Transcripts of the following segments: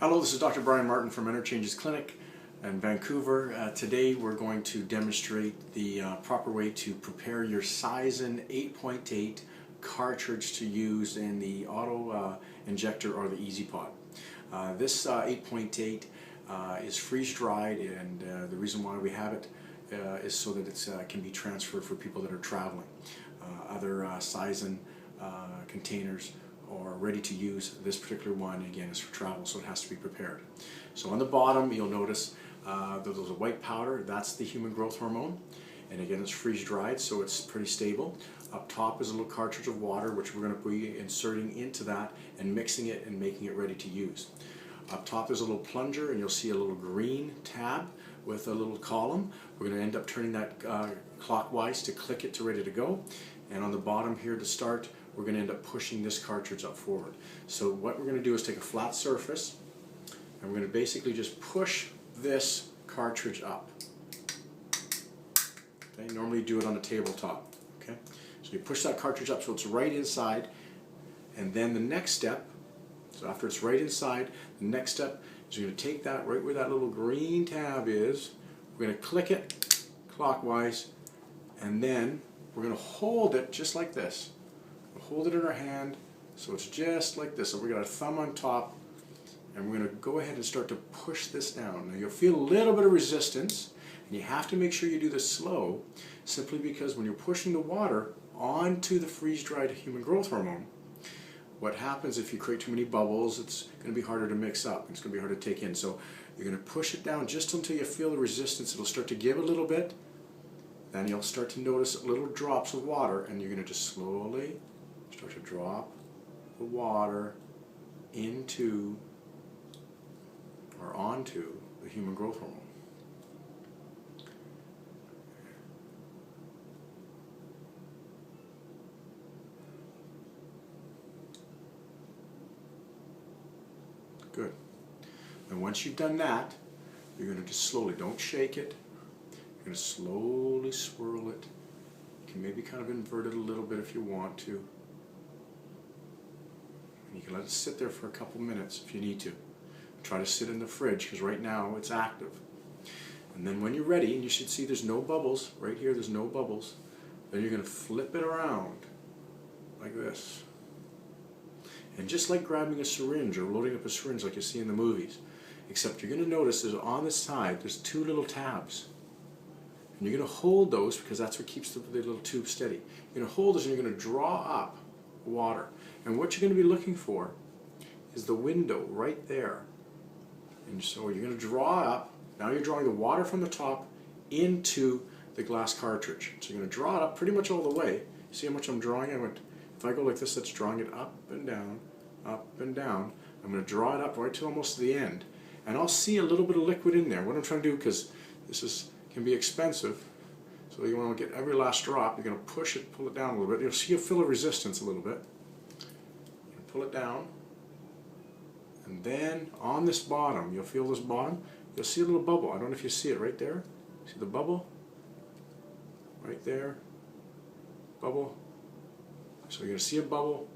Hello, this is Dr. Brian Martin from Interchanges Clinic in Vancouver. Today we're going to demonstrate the proper way to prepare your Saizen 8.8 cartridge to use in the auto injector or the EasyPod. This 8.8 is freeze-dried, and the reason why we have it is so that it can be transferred for people that are traveling. Other Saizen containers or ready to use. This particular one, again, is for travel, so it has to be prepared. So on the bottom you'll notice there's a white powder. That's the human growth hormone, and again it's freeze dried, so it's pretty stable. Up top is a little cartridge of water, which we're going to be inserting into that and mixing it and making it ready to use. Up top there's a little plunger, and you'll see a little green tab with a little column. We're going to end up turning that clockwise to click it to ready to go. And on the bottom here to start, we're going to end up pushing this cartridge up forward. So what we're going to do is take a flat surface, and we're going to basically just push this cartridge up. Okay, normally you do it on a tabletop. Okay, so you push that cartridge up so it's right inside, and then the next step, so after it's right inside, the next step is you're going to take that right where that little green tab is, we're going to click it clockwise, and then we're going to hold it just like this. We'll hold it in our hand so it's just like this. So we've got our thumb on top, and we're going to go ahead and start to push this down. Now you'll feel a little bit of resistance, and you have to make sure you do this slow, simply because when you're pushing the water onto the freeze-dried human growth hormone, what happens if you create too many bubbles, it's going to be harder to mix up. It's going to be hard to take in. So you're going to push it down just until you feel the resistance. It'll start to give a little bit. Then you'll start to notice little drops of water, and you're going to just slowly start to drop the water into or onto the human growth hormone. Good. And once you've done that, you're going to just slowly, don't shake it, you're going to slowly swirl it. You can maybe kind of invert it a little bit if you want to. And you can let it sit there for a couple minutes if you need to. Try to sit in the fridge, because right now it's active. And then when you're ready, and you should see there's no bubbles, right here there's no bubbles, then you're going to flip it around like this. And just like grabbing a syringe or loading up a syringe like you see in the movies, except you're going to notice there's on the side there's two little tabs. And you're going to hold those, because that's what keeps the little tube steady. You're going to hold those, and you're going to draw up water. And what you're going to be looking for is the window right there. And so you're going to draw up. Now you're drawing the water from the top into the glass cartridge. So you're going to draw it up pretty much all the way. See how much I'm drawing? If I go like this, that's drawing it up and down, up and down. I'm going to draw it up right to almost the end. And I'll see a little bit of liquid in there. What I'm trying to do, because this can be expensive, so you want to get every last drop, you're going to push it, pull it down a little bit. You'll feel a resistance a little bit. Pull it down, and then on this bottom, you'll feel this bottom, you'll see a little bubble. I don't know if you see it right there. See the bubble? Right there. Bubble. So you're going to see a bubble,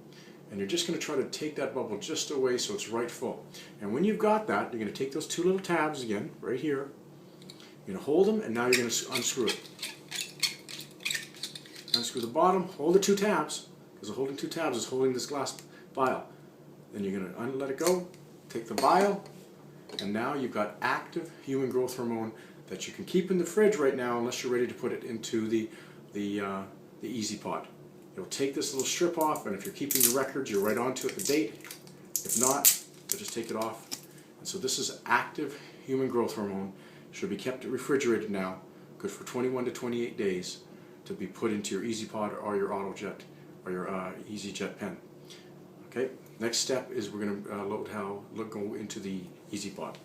and you're just going to try to take that bubble just away so it's right full. And when you've got that, you're going to take those two little tabs again, right here. You're going to hold them, and now you're going to unscrew it. Unscrew the bottom, hold the two tabs, because the holding two tabs is holding this glass vial. Then you're going to let it go, take the vial, and now you've got active human growth hormone that you can keep in the fridge right now unless you're ready to put it into the EasyPod. You'll take this little strip off, and if you're keeping the records, you're right onto it, the date. If not, you'll just take it off. And so this is active human growth hormone. Should be kept refrigerated now, good for 21 to 28 days to be put into your EasyPod or your AutoJet or your EasyJet pen. Okay, next step is we're going to go into the EasyPod.